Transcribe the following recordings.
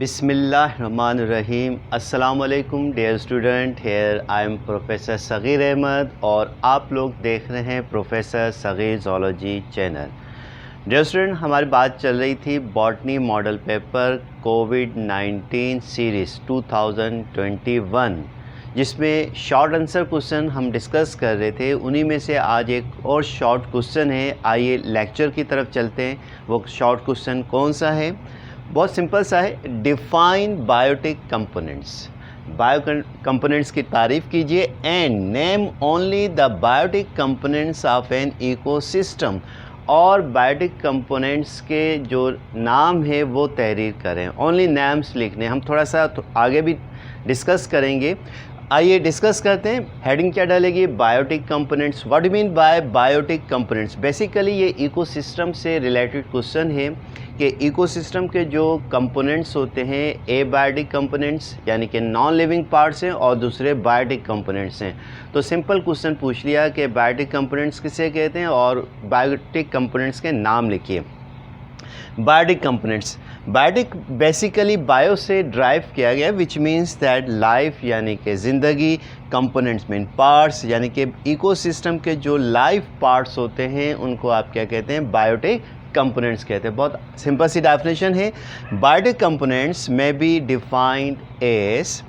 बिस्मिल्लाहिर्रहमानिर्रहीम। अस्सलामुअलैकुम dear student, here I am professor Sagheer Ahmed और आप लोग देख रहे हैं professor Sagheer zoology channel. Dear student, हमारी बात चल रही थी बॉटनी मॉडल पेपर कोविड-19 सीरीज़ 2021, जिसमें शॉर्ट आंसर क्वेश्चन हम डिस्कस कर रहे थे। उन्हीं में से आज एक और शॉर्ट क्वेश्चन है। आइए लेक्चर की तरफ चलते हैं। वो शॉर्ट क्वेश्चन कौन सा है? बहुत सिंपल सा है। Define biotic components. Bio components की तारीफ़ कीजिए and name only the biotic components of an ecosystem. और बायोटिक कंपोनेंट्स के जो नाम है वो तहरीर करें। ओनली नेम्स लिखने। हम थोड़ा सा आगे भी डिस्कस करेंगे। आइए डिस्कस करते हैं। हेडिंग क्या डालेगी? Biotic components. What do mean by biotic components? Basically ये इकोसिस्टम से रिलेटेड क्वेश्चन है कि इकोसिस्टम के जो कंपोनेंट्स होते हैं, एबायोटिक कंपोनेंट्स यानी कि नॉन लिविंग पार्ट्स हैं और दूसरे बायोटिक कंपोनेंट्स हैं। तो सिंपल क्वेश्चन पूछ लिया कि बायोटिक कंपोनेंट्स किसे कहते हैं और बायोटिक कंपोनेंट्स के नाम लिखिए। Biotic components. Biotic basically bio से ड्राइव किया गया, विच मीन्स दैट लाइफ यानी कि ज़िंदगी, कंपोनेंट्स मीन पार्ट्स यानी कि इकोसिस्टम के जो लाइफ पार्ट्स होते हैं उनको आप क्या कहते हैं? बायोटिक कंपोनेंट्स कहते हैं। बहुत सिंपल सी डेफिनेशन है। Biotic components may be defined as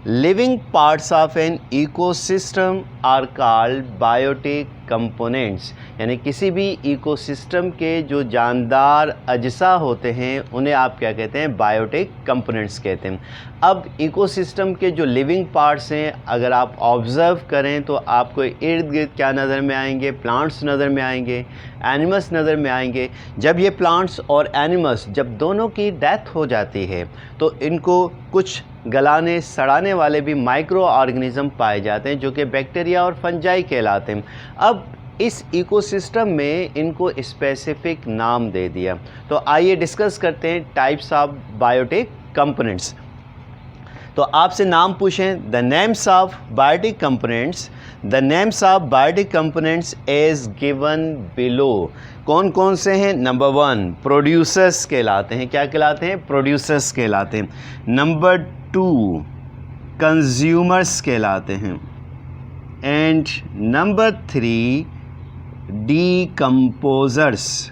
living parts of an ecosystem are called biotic components. यानी किसी भी इकोसिस्टम के जो जानदार अज्जा होते हैं उन्हें आप क्या कहते हैं? बायोटिक कंपोनेंट्स कहते हैं। अब इकोसिस्टम के जो लिविंग पार्ट्स हैं, अगर आप ऑब्ज़र्व करें तो आपको इर्द गिर्द क्या नज़र में आएंगे? प्लांट्स नज़र में आएंगे, एनिमल्स नज़र में आएंगे। जब ये प्लांट्स और एनिमल्स जब दोनों की डेथ हो जाती है तो इनको कुछ गलाने सड़ाने वाले भी माइक्रो ऑर्गेनिज़म पाए जाते हैं जो कि बैक्टीरिया और फंजाई कहलाते हैं। अब इस इकोसिस्टम में इनको स्पेसिफिक नाम दे दिया। तो आइए डिस्कस करते हैं टाइप्स ऑफ बायोटिक कंपोनेंट्स। तो आपसे नाम पूछें, the names of biotic components. The names of biotic components as given below. कौन कौन से हैं? नंबर 1 प्रोड्यूसर्स कहलाते हैं। क्या कहलाते हैं? प्रोड्यूसर्स कहलाते हैं। नंबर 2 कंज्यूमर्स कहलाते हैं। And number 3 decomposers.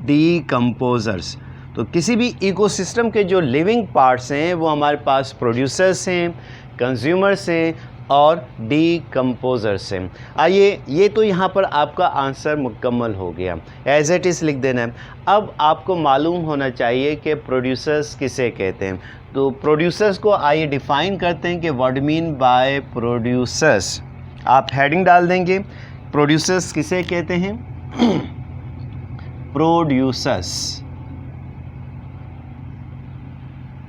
डीकम्पोजर्स। तो किसी भी इकोसिस्टम के जो लिविंग पार्ट्स हैं वो हमारे पास प्रोड्यूसर्स हैं, कंज्यूमर्स हैं और डीकम्पोजर्स हैं। आइए, ये तो यहाँ पर आपका आंसर मुकम्मल हो गया। एज इट इज़ लिख देना है। अब आपको मालूम होना चाहिए कि प्रोड्यूसर्स किसे कहते हैं। तो प्रोड्यूसर्स को आइए डिफ़ाइन करते हैं कि व्हाट मीन बाय प्रोड्यूसर्स। आप हेडिंग डाल देंगे, प्रोड्यूसर्स किसे कहते हैं? प्रोड्यूसर्स,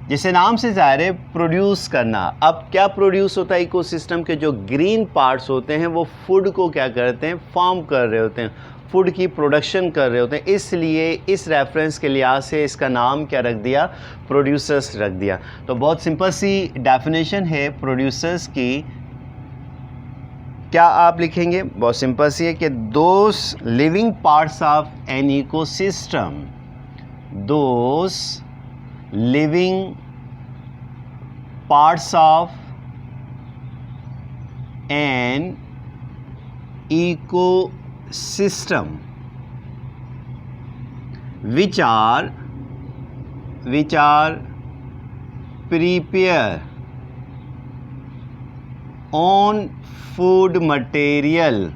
जिसे नाम से ज़ाहिर है प्रोड्यूस करना। अब क्या प्रोड्यूस होता है? इकोसिस्टम के जो ग्रीन पार्ट्स होते हैं वो फूड को क्या करते हैं? फॉर्म कर रहे होते हैं, फूड की प्रोडक्शन कर रहे होते हैं। इसलिए इस रेफरेंस के लिहाज से इसका नाम क्या रख दिया? प्रोड्यूसर्स रख दिया। तो बहुत सिंपल सी डेफिनेशन है प्रोड्यूसर्स की। क्या आप लिखेंगे? बहुत सिंपल सी है कि those living parts of an ecosystem, those living parts of an ecosystem which are prepare on food material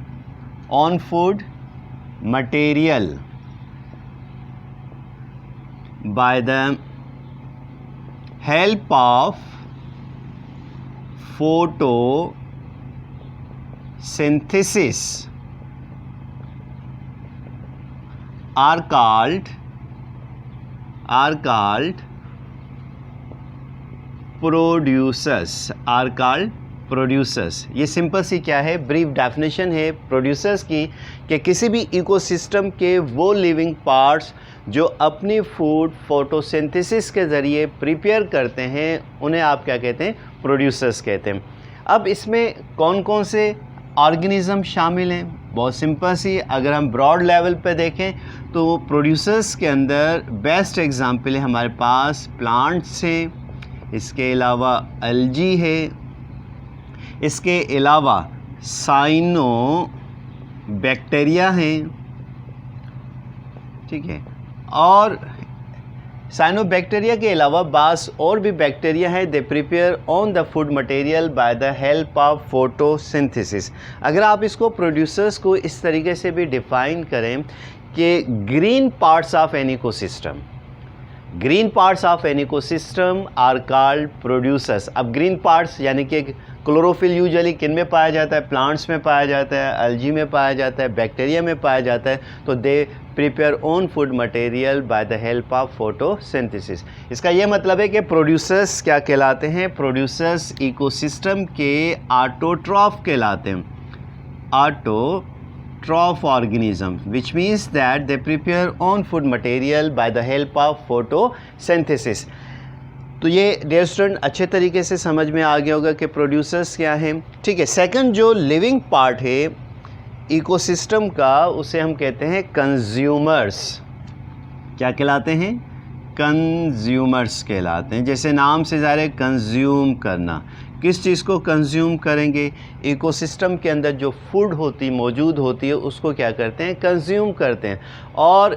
by the help of photosynthesis are called producers. ये सिंपल सी क्या है? ब्रीफ डेफिनेशन है प्रोड्यूसर्स की कि किसी भी इकोसिस्टम के वो लिविंग पार्ट्स जो अपनी फूड फोटोसिंथेसिस के ज़रिए प्रिपेयर करते हैं उन्हें आप क्या कहते हैं? प्रोड्यूसर्स कहते हैं। अब इसमें कौन कौन से ऑर्गेनिज्म शामिल हैं। बहुत सिंपल सी, अगर हम ब्रॉड लेवल पे देखें तो प्रोड्यूसर्स के अंदर बेस्ट एग्जांपल है हमारे पास प्लांट्स हैं, इसके अलावा एल्गी है, इसके अलावा साइनो बैक्टीरिया हैं, ठीक है, और साइनोबैक्टीरिया के अलावा बास और भी बैक्टीरिया हैं। They prepare on the food material by the help of photosynthesis. अगर आप इसको प्रोड्यूसर्स को इस तरीके से भी डिफाइन करें कि green parts of an ecosystem, green parts of an ecosystem are called producers. अब ग्रीन पार्ट्स यानी कि क्लोरोफिल यूजुअली किन में पाया जाता है? प्लांट्स में पाया जाता है, एल्गी में पाया जाता है, बैक्टीरिया में पाया जाता है। तो they prepare own food material by the help of photosynthesis. इसका ये मतलब है कि प्रोड्यूसर्स क्या कहलाते हैं? प्रोड्यूसर्स इकोसिस्टम के ऑटोट्रॉफ कहलाते हैं, autotroph organism, which means that they prepare own food material by the help of photosynthesis. तो ये डियर स्टूडेंट अच्छे तरीके से समझ में आ गया होगा कि प्रोड्यूसर्स क्या हैं, ठीक है। सेकंड जो लिविंग पार्ट है इकोसिस्टम का, उसे हम कहते हैं कंज्यूमर्स। क्या कहलाते हैं? कंज्यूमर्स कहलाते हैं। जैसे नाम से ज़ाहिर है, कंज्यूम करना। किस चीज़ को कंज्यूम करेंगे? इकोसिस्टम के अंदर जो फूड मौजूद होती है उसको क्या करते हैं? कंज्यूम करते हैं। और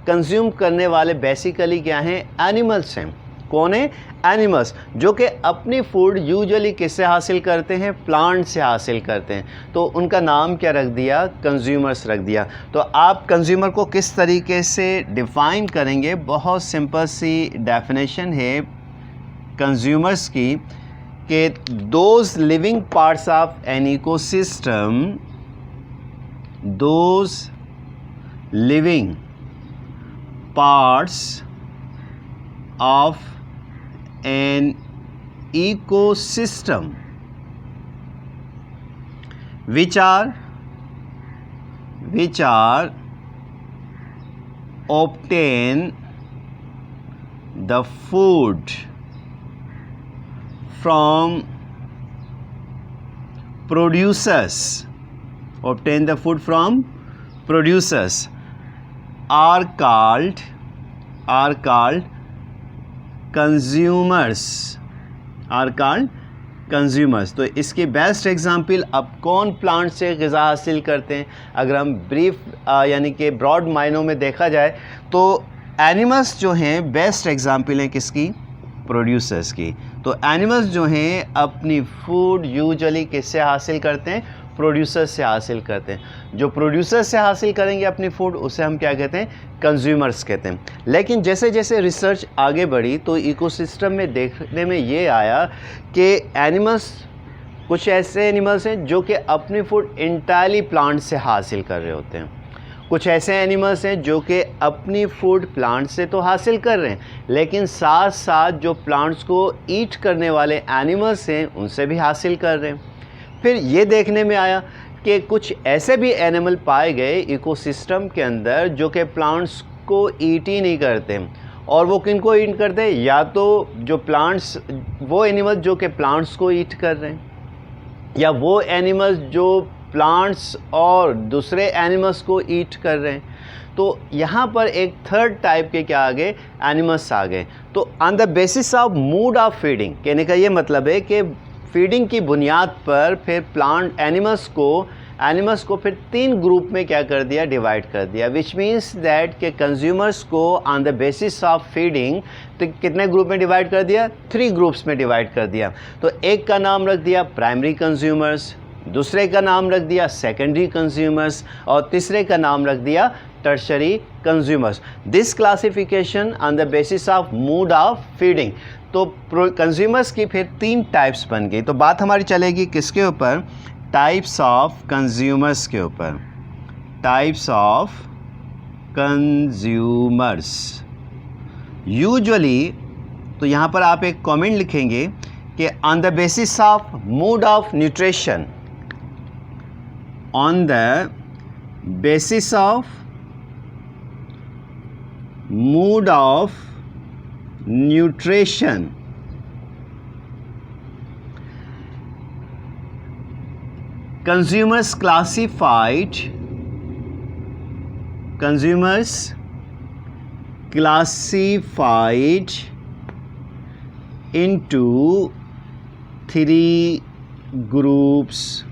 कंज्यूम करने वाले बेसिकली क्या हैं? एनिमल्स हैं। कौन है? एनिमल्स, जो कि अपनी फूड यूजुअली किससे हासिल करते हैं? प्लांट से हासिल करते हैं। तो उनका नाम क्या रख दिया? कंज्यूमर्स रख दिया। तो आप कंज्यूमर को किस तरीके से डिफ़ाइन करेंगे? बहुत सिंपल सी डेफिनेशन है कंज्यूमर्स की कि those living parts of an ecosystem, those living parts of an ecosystem which are obtain the food from producers, obtain the food from producers are called consumers, are called consumers. तो इसकी best example, अब कौन plant से ग़िज़ा हासिल करते हैं? अगर हम ब्रीफ यानी कि ब्रॉड मायनों में देखा जाए तो एनिमल्स जो हैं बेस्ट एग्जांपल हैं किसकी? प्रोड्यूसर्स की। तो एनिमल्स जो हैं अपनी फूड यूजुअली किससे हासिल करते हैं? प्रोड्यूसर से हासिल करते हैं। जो प्रोड्यूसर से हासिल करेंगे अपनी फूड, उसे हम क्या कहते हैं? कंज्यूमर्स कहते हैं। लेकिन जैसे जैसे रिसर्च आगे बढ़ी तो इकोसिस्टम में देखने में ये आया कि एनिमल्स, कुछ ऐसे एनिमल्स हैं जो कि अपनी फूड इंटायरली प्लांट से हासिल कर रहे होते हैं, कुछ ऐसे एनिमल्स हैं जो कि अपनी फूड प्लांट से तो हासिल कर रहे हैं, लेकिन साथ साथ जो प्लांट्स को ईट करने वाले एनिमल्स हैं उनसे भी हासिल कर रहे हैं। फिर ये देखने में आया कि कुछ ऐसे भी एनिमल पाए गए इकोसिस्टम के अंदर जो कि प्लांट्स को ईट ही नहीं करते। और वो किन को ईट करते हैं? या तो जो प्लांट्स, वो एनिमल्स जो कि प्लांट्स को ईट कर रहे हैं, या वो एनिमल्स जो प्लांट्स और दूसरे एनिमल्स को ईट कर रहे हैं। तो यहाँ पर एक थर्ड टाइप के क्या आ गए? एनिमल्स आ गए। तो on the basis of mood off feeding, कहने का ये मतलब है कि फीडिंग की बुनियाद पर फिर प्लांट एनिमल्स को फिर 3 ग्रुप में क्या कर दिया? डिवाइड कर दिया। विच मीन्स दैट के कंज्यूमर्स को on the basis of feeding तो कितने ग्रुप में डिवाइड कर दिया? 3 ग्रुप्स में डिवाइड कर दिया। तो एक का नाम रख दिया प्राइमरी कंज्यूमर्स, दूसरे का नाम रख दिया सेकेंडरी कंज्यूमर्स, और तीसरे का नाम रख दिया tertiary consumers. This classification on the basis of mood off feeding. तो कंज्यूमर्स की फिर 3 टाइप्स बन गई। तो बात हमारी चलेगी किसके ऊपर? टाइप्स ऑफ कंज्यूमर्स के ऊपर। Types of consumers. यूजुअली तो यहाँ पर आप एक कमेंट लिखेंगे कि on the basis of mood off nutrition, on the basis of mood off consumers classified into 3 groups.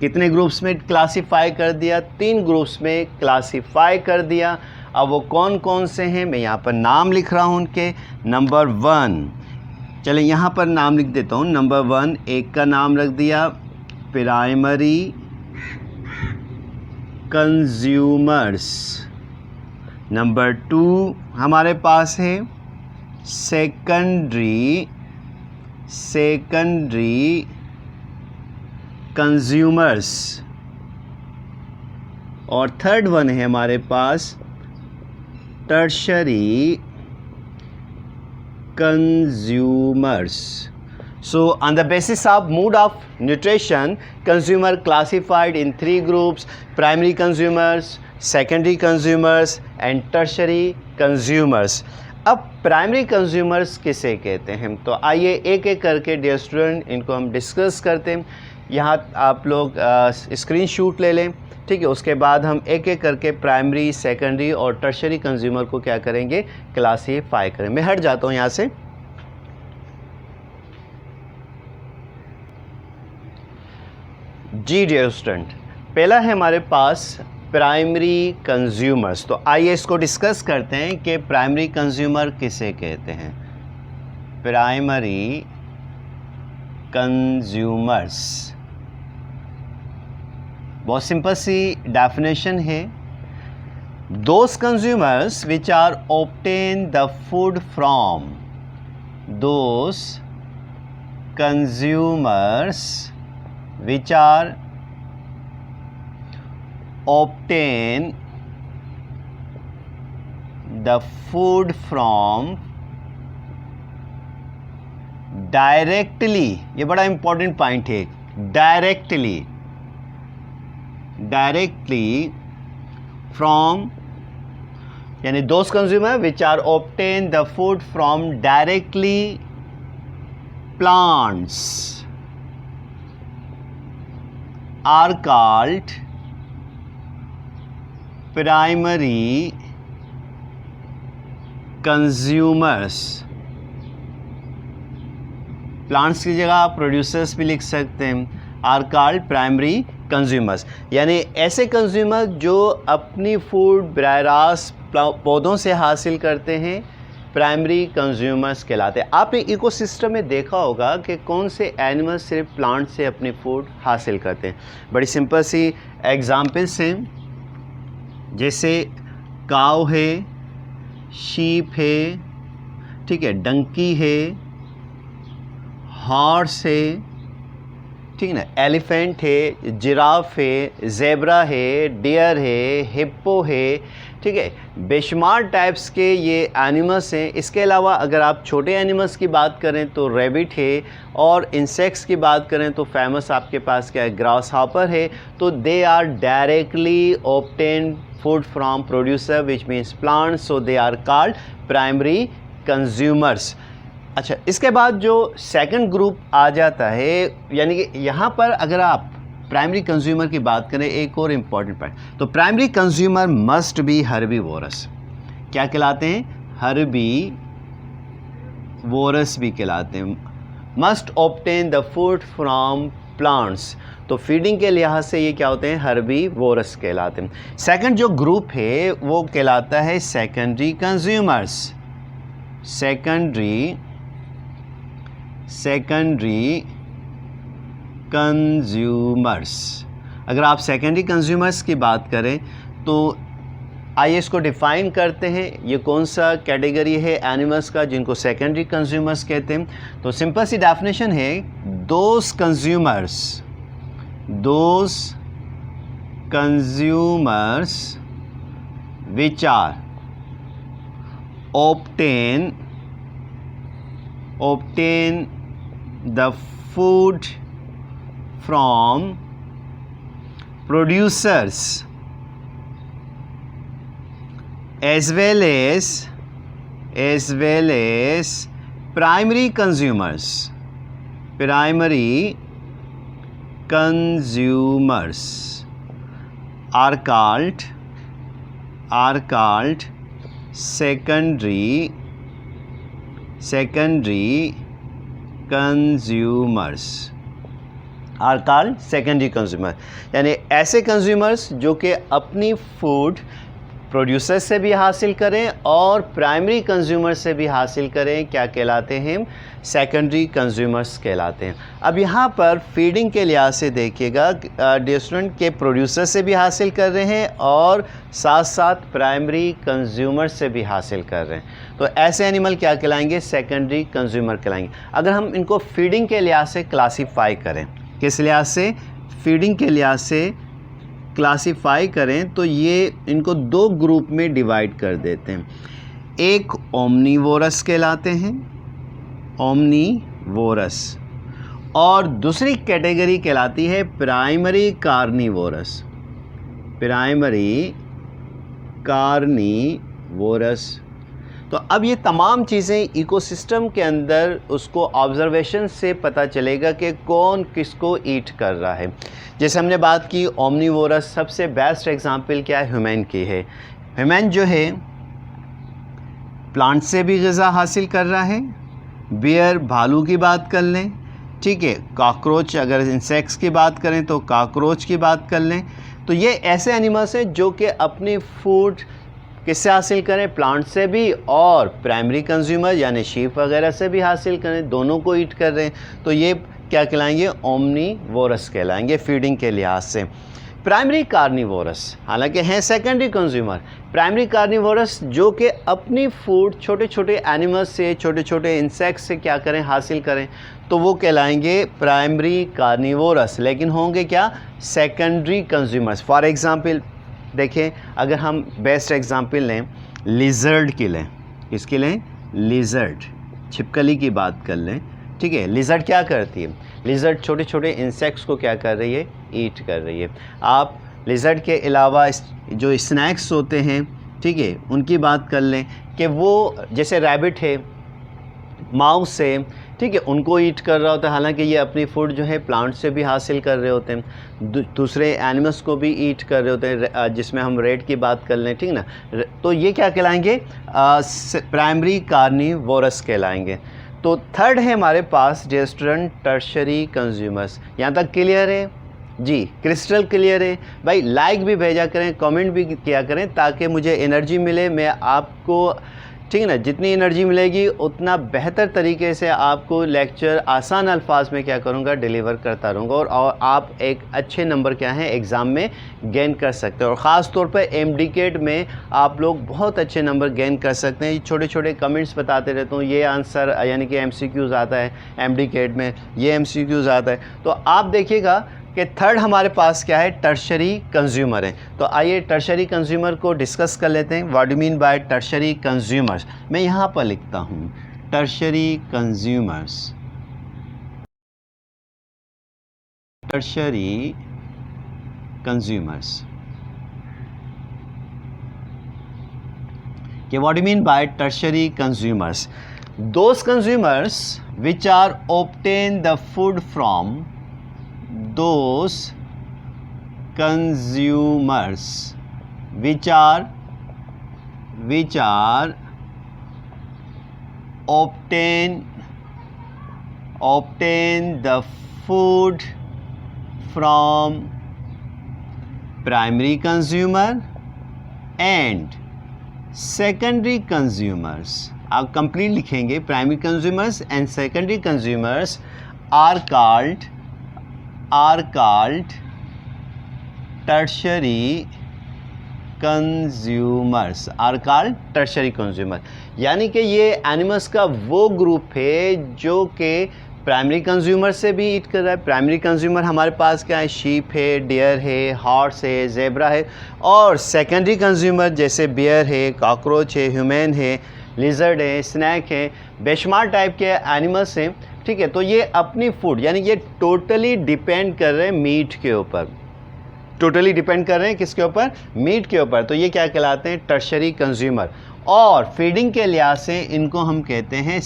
कितने ग्रुप्स में क्लासीफाई कर दिया? 3 ग्रुप्स में क्लासीफाई कर दिया। अब वो कौन कौन से हैं, मैं यहाँ पर नाम लिख रहा हूँ उनके। नंबर 1, चले यहाँ पर नाम लिख देता हूँ। नंबर 1, एक का नाम रख दिया प्राइमरी कंज्यूमर्स। नंबर 2 हमारे पास है सेकेंडरी कंज्यूमर्स। और थर्ड वन है हमारे पास tertiary consumers. So on the basis of mode of nutrition, consumer classified in 3 groups: primary consumers, secondary consumers and tertiary consumers. अब प्राइमरी कंज्यूमर्स किसे कहते हैं? तो आइए एक एक करके डियर स्टूडेंट इनको हम डिस्कस करते हैं। यहाँ आप लोग स्क्रीनशॉट ले लें, ठीक है। उसके बाद हम एक एक करके प्राइमरी, सेकेंडरी और टर्शरी कंज्यूमर को क्या करेंगे? क्लासीफाई करें। मैं हट जाता हूँ यहाँ से। जी डियर स्टूडेंट, पहला है हमारे पास प्राइमरी कंज्यूमर्स। तो आइए इसको डिस्कस करते हैं कि प्राइमरी कंज्यूमर किसे कहते हैं। प्राइमरी कंज्यूमर्स, बहुत सिंपल सी डेफिनेशन है। Those consumers which are obtain the food from, those consumers which are obtain the food from directly, ये बड़ा इंपॉर्टेंट पॉइंट है, डायरेक्टली फ्रॉम, यानी those consumer which are obtain the food from directly plants are called primary consumers. Plants की जगह आप producers भी लिख सकते हैं। आर कॉल्ड प्राइमरी कंज्यूमर्स, यानी ऐसे कंज्यूमर जो अपनी फूड बराह रास्त पौधों से हासिल करते हैं, प्राइमरी कंज्यूमर्स कहलाते हैं। आपने इकोसिस्टम में देखा होगा कि कौन से एनिमल्स सिर्फ प्लांट से अपनी फूड हासिल करते हैं। बड़ी सिंपल सी एग्जांपल्स हैं, जैसे काव है, शीप है, ठीक है, डंकी है, हॉर्स है, ठीक है ना, एलिफेंट है, जिराफ है, ज़ेब्रा है, डियर है, हिप्पो है, ठीक है। बेशुमार टाइप्स के ये एनिमल्स हैं। इसके अलावा अगर आप छोटे एनिमल्स की बात करें तो रैबिट है, और इंसेक्ट्स की बात करें तो फेमस आपके पास क्या है? ग्रास हॉपर है। तो they are directly obtain food from producer which means plants, so they are called primary consumers. अच्छा, इसके बाद जो सेकंड ग्रुप आ जाता है, यानी कि यहाँ पर अगर आप प्राइमरी कंज्यूमर की बात करें, एक और इम्पॉर्टेंट पॉइंट, तो primary consumer must be herbivorous. क्या कहलाते हैं? हर्बीवोरस भी कहलाते हैं। Must obtain the food from plants, तो फीडिंग के लिहाज से ये क्या होते हैं? हर्बीवोरस कहलाते हैं। सेकंड जो ग्रुप है वो कहलाता है सेकेंडरी कंज्यूमर्स। सेकेंडरी कंज्यूमर्स, अगर आप सेकेंडरी कंज्यूमर्स की बात करें तो आइए इसको डिफ़ाइन करते हैं। ये कौन सा कैटेगरी है एनिमल्स का जिनको सेकेंडरी कंज्यूमर्स कहते हैं? तो सिंपल सी डेफिनेशन है, those consumers which are obtain the food from producers as well as primary consumers consumers are called secondary consumers, are called secondary consumer, यानी ऐसे कंज्यूमर्स जो कि अपनी फूड प्रोड्यूसर से भी हासिल करें और प्राइमरी कंज्यूमर से भी हासिल करें, क्या कहलाते हैं? सेकेंडरी कंज्यूमर्स कहलाते हैं। अब यहाँ पर फीडिंग के लिहाज से देखिएगा डियर स्टूडेंट के प्रोड्यूसर से भी हासिल कर रहे हैं और साथ साथ प्राइमरी कंज्यूमर से भी हासिल कर रहे हैं, तो ऐसे एनिमल क्या कहलाएंगे? सेकेंडरी कंज्यूमर कहलाएंगे। अगर हम इनको फीडिंग के लिहाज से क्लासीफाई करें, किस लिहाज से? फीडिंग के लिहाज से क्लासीफाई करें तो ये इनको दो ग्रुप में डिवाइड कर देते हैं। एक ओमनीवोरस कहलाते हैं, ओमनीवोरस, और दूसरी कैटेगरी कहलाती है प्राइमरी कार्निवोरस, प्राइमरी कार्निवोरस। तो अब ये तमाम चीज़ें इकोसिस्टम के अंदर उसको ऑब्जर्वेशन से पता चलेगा कि कौन किसको ईट कर रहा है। जैसे हमने बात की ओमनीवोरस, सबसे बेस्ट एग्जांपल क्या है? ह्यूमन की है। ह्यूमन जो है प्लांट से भी ग़िज़ा हासिल कर रहा है, बियर भालू की बात कर लें, ठीक है, कॉकरोच, अगर इंसेक्ट्स की बात करें तो कॉकरोच की बात कर लें, तो ये ऐसे एनिमल्स हैं जो कि अपनी फूड किससे हासिल करें? प्लांट से भी और प्राइमरी कंज्यूमर यानी शीप वगैरह से भी हासिल करें, दोनों को ईट कर रहे हैं, तो ये क्या कहलाएंगे? ओमनीवोरस कहलाएंगे फीडिंग के लिहाज से। प्राइमरी कार्निवोरस हालांकि हैं सेकेंडरी कंज्यूमर, प्राइमरी कार्निवोरस जो कि अपनी फूड छोटे छोटे एनिमल्स से, छोटे छोटे इंसेक्ट्स से क्या करें? हासिल करें, तो वो कहलाएंगे प्राइमरी कार्निवोरस, लेकिन होंगे क्या? Secondary consumers. फॉर एग्ज़ाम्पल देखें, अगर हम बेस्ट एग्जांपल लें लिजर्ड की लें, किसकी लें? लिजर्ड, छिपकली की बात कर लें, ठीक है। लिजर्ड क्या करती है? लिजर्ड छोटे छोटे इंसेक्ट्स को क्या कर रही है? ईट कर रही है। आप लिजर्ड के अलावा जो स्नैक्स होते हैं, ठीक है, उनकी बात कर लें कि वो जैसे रैबिट है, माउस है, ठीक है, उनको ईट कर रहा होता है, हालांकि ये अपनी फूड जो है प्लांट से भी हासिल कर रहे होते हैं, दूसरे एनिमल्स को भी ईट कर रहे होते हैं, जिसमें हम रेड की बात कर लें, ठीक ना, तो ये क्या कहलाएंगे? प्राइमरी कार्निवोरस कहलाएंगे। तो थर्ड है हमारे पास डियर स्टूडेंट टर्शरी कंज्यूमर्स। यहाँ तक क्लियर है जी? क्रिस्टल क्लियर है भाई? लाइक भी भेजा करें, कमेंट भी किया करें ताकि मुझे एनर्जी मिले, मैं आपको, ठीक है ना, जितनी एनर्जी मिलेगी उतना बेहतर तरीके से आपको लेक्चर आसान अल्फाज में क्या करूँगा? डिलीवर करता रहूँगा, और आप एक अच्छे नंबर क्या हैं एग्ज़ाम में गेन कर सकते हैं, और ख़ास तौर पर एमडीकेट में आप लोग बहुत अच्छे नंबर गेन कर सकते हैं। छोटे छोटे कमेंट्स बताते रहता हूँ, ये आंसर यानी कि एमसीक्यूज़ आता है एमडीकेट में, ये एमसीक्यूज़ आता है, तो आप देखिएगा कि थर्ड हमारे पास क्या है? टर्शरी कंज्यूमर है। तो आइए टर्शरी कंज्यूमर को डिस्कस कर लेते हैं। What do mean by tertiary consumers? मैं यहाँ पर लिखता हूँ टर्शरी कंज्यूमर्स, टर्शरी कंज्यूमर्स कि what do mean by tertiary consumers? Those consumers which are obtain the food from those consumers which are obtain the food from primary consumer and secondary consumers। आप complete लिखेंगे, primary consumers and secondary consumers are called tertiary consumers, are called tertiary consumer, यानी कि ये animals का वो group है जो कि प्राइमरी कंज्यूमर से भी ईट कर रहा है। प्राइमरी कंज्यूमर हमारे पास क्या है? शीप है, डियर है, हॉर्स है, जेब्रा है, और सेकेंडरी कंज्यूमर जैसे बियर है, कॉकरोच है, ह्यूमन है, लिजर्ड है, स्नैक है, बेशुमार टाइप के एनिमल्स हैं, ठीक है। तो ये अपनी फूड यानी ये टोटली डिपेंड कर रहे हैं मीट के ऊपर, टोटली डिपेंड कर रहे हैं किसके ऊपर? मीट के ऊपर। तो ये क्या कहलाते हैं? Tertiary consumer. और फीडिंग के लिहाज से इनको हम कहते हैं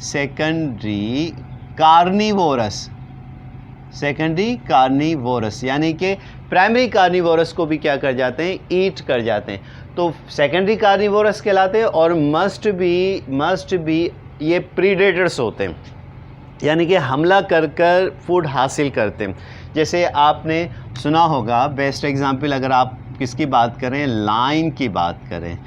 सेकेंडरी कार्निवोरस, सेकेंडरी कार्निवोरस, यानी कि प्राइमरी कार्निवोरस को भी क्या कर जाते हैं, ईट कर जाते हैं, तो सेकेंडरी कार्निवोरस कहलाते हैं। और मस्ट बी ये प्रीडेटर्स होते हैं, यानी कि हमला कर कर फूड हासिल करते हैं। जैसे आपने सुना होगा, बेस्ट एग्जांपल अगर आप किसकी बात करें, लायन की बात करें,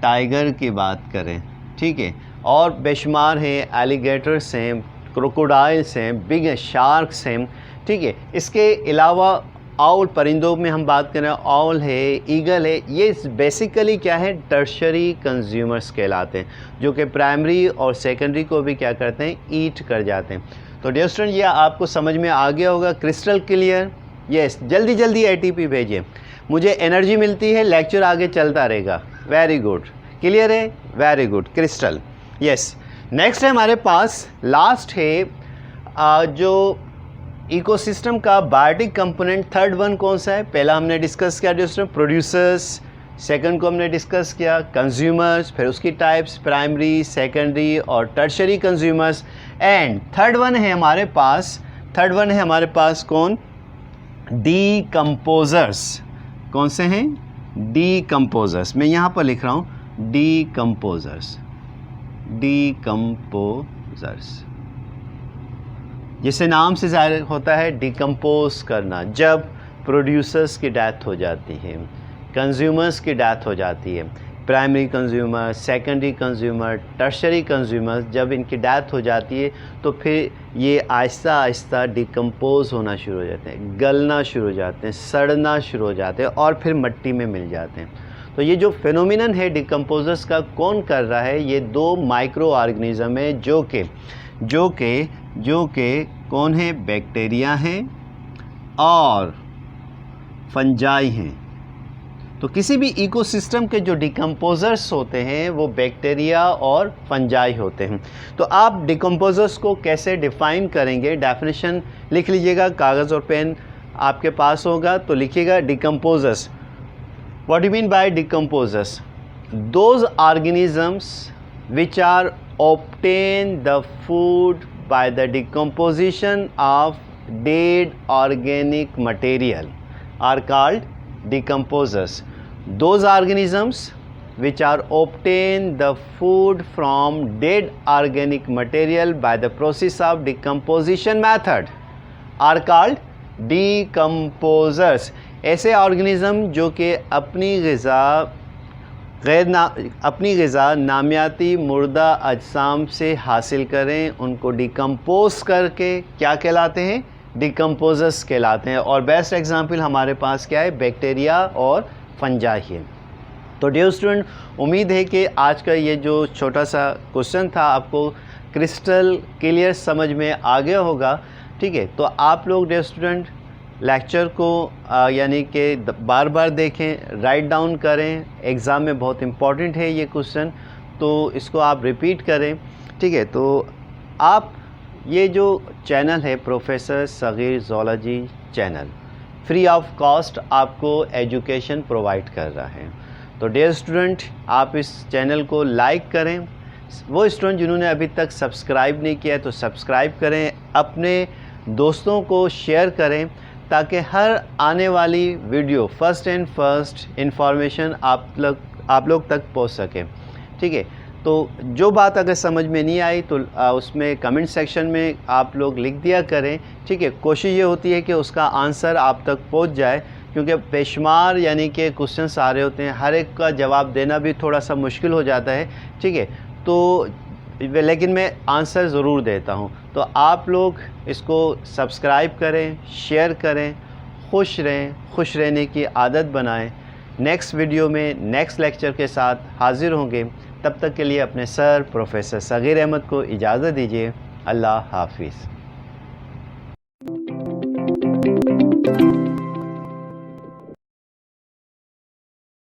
टाइगर की बात करें, ठीक है, और बेशुमार हैं, एलिगेटर्स हैं, क्रोकोडाइल्स हैं, बिग शार्क्स हैं, ठीक है। इसके अलावा आउल, परिंदों में हम बात करें, आउल है, ईगल है, ये बेसिकली क्या है, टर्शरी कंज्यूमर्स कहलाते हैं, जो कि प्राइमरी और सेकेंडरी को भी क्या करते हैं, ईट कर जाते हैं। तो डियर स्टूडेंट, ये आपको समझ में आ गया होगा, क्रिस्टल क्लियर। यस, जल्दी जल्दी ATP भेजिए, मुझे एनर्जी मिलती है, लेक्चर आगे चलता रहेगा। वेरी गुड, क्लियर है, very good, crystal. Yes, next है हमारे पास, लास्ट है जो इकोसिस्टम का बायोटिक कंपोनेंट, थर्ड वन कौन सा है। पहला हमने डिस्कस किया दोस्तों प्रोड्यूसर्स, सेकंड को हमने डिस्कस किया कंज्यूमर्स, फिर उसकी टाइप्स प्राइमरी, सेकेंडरी और tertiary consumers, and third one है हमारे पास कौन, डीकम्पोजर्स। कौन से हैं, डीकम्पोजर्स। मैं यहाँ पर लिख रहा हूँ डीकम्पोजर्स, जिसे नाम से ज़ाहिर होता है डिकम्पोज करना। जब प्रोड्यूसर्स की डेथ हो जाती है, कंज्यूमर्स की डेथ हो जाती है, primary consumer, secondary consumer, tertiary consumer, जब इनकी डेथ हो जाती है तो फिर ये आहिस्ता आहिस्ता डिकम्पोज होना शुरू हो जाते हैं, गलना शुरू हो जाते हैं, सड़ना शुरू हो जाते हैं और फिर मिट्टी में मिल जाते हैं। तो ये जो फिनोमिनन है डिकम्पोजर्स का, कौन कर रहा है, ये दो माइक्रो ऑर्गेनिज्म है जो कि कौन है, बैक्टीरिया हैं और फंजाई हैं। तो किसी भी इकोसिस्टम के जो डिकम्पोजर्स होते हैं वो बैक्टीरिया और फंजाई होते हैं। तो आप डिकम्पोजर्स को कैसे डिफ़ाइन करेंगे, डेफिनेशन लिख लीजिएगा, कागज़ और पेन आपके पास होगा तो लिखिएगा decomposers. What you mean by decomposers, those organisms which are obtain the food by the decomposition of dead organic material are called decomposers. Those organisms which are obtain the food from dead organic material by the process of decomposition method are called decomposers. ऐसे organism जो कि अपनी ग़िज़ा नामियाती मुर्दा अजसाम से हासिल करें, उनको डिकम्पोज करके क्या कहलाते हैं, डिकम्पोजर्स कहलाते हैं। और बेस्ट एग्जांपल हमारे पास क्या है, बैक्टीरिया और फंजाई है। तो डियर स्टूडेंट, उम्मीद है कि आज का ये जो छोटा सा क्वेश्चन था आपको क्रिस्टल क्लियर समझ में आ गया होगा, ठीक है। तो आप लोग डियर स्टूडेंट लेक्चर को यानी कि बार बार देखें, राइट डाउन करें, एग्ज़ाम में बहुत इम्पॉर्टेंट है ये क्वेश्चन, तो इसको आप रिपीट करें, ठीक है। तो आप ये जो चैनल है professor Sagir zoology channel, free of cost आपको एजुकेशन प्रोवाइड कर रहा है। तो डियर स्टूडेंट, आप इस चैनल को लाइक करें, वो स्टूडेंट जिन्होंने अभी तक सब्सक्राइब नहीं किया है तो सब्सक्राइब करें, अपने दोस्तों को शेयर करें ताकि हर आने वाली video first and first information आप लोग तक पहुंच सके, ठीक है। तो जो बात अगर समझ में नहीं आई तो उसमें कमेंट सेक्शन में आप लोग लिख दिया करें, ठीक है। कोशिश ये होती है कि उसका आंसर आप तक पहुंच जाए, क्योंकि बेशुमार यानी कि क्वेश्चंस आ रहे होते हैं, हर एक का जवाब देना भी थोड़ा सा मुश्किल हो जाता है, ठीक है। तो लेकिन मैं आंसर ज़रूर देता हूँ। तो आप लोग इसको सब्सक्राइब करें, शेयर करें, खुश रहें, खुश रहने की आदत बनाएं। नेक्स्ट वीडियो में नेक्स्ट लेक्चर के साथ हाज़िर होंगे। तब तक के लिए अपने सर प्रोफेसर सगीर अहमद को इजाज़त दीजिए। अल्लाह हाफिज़।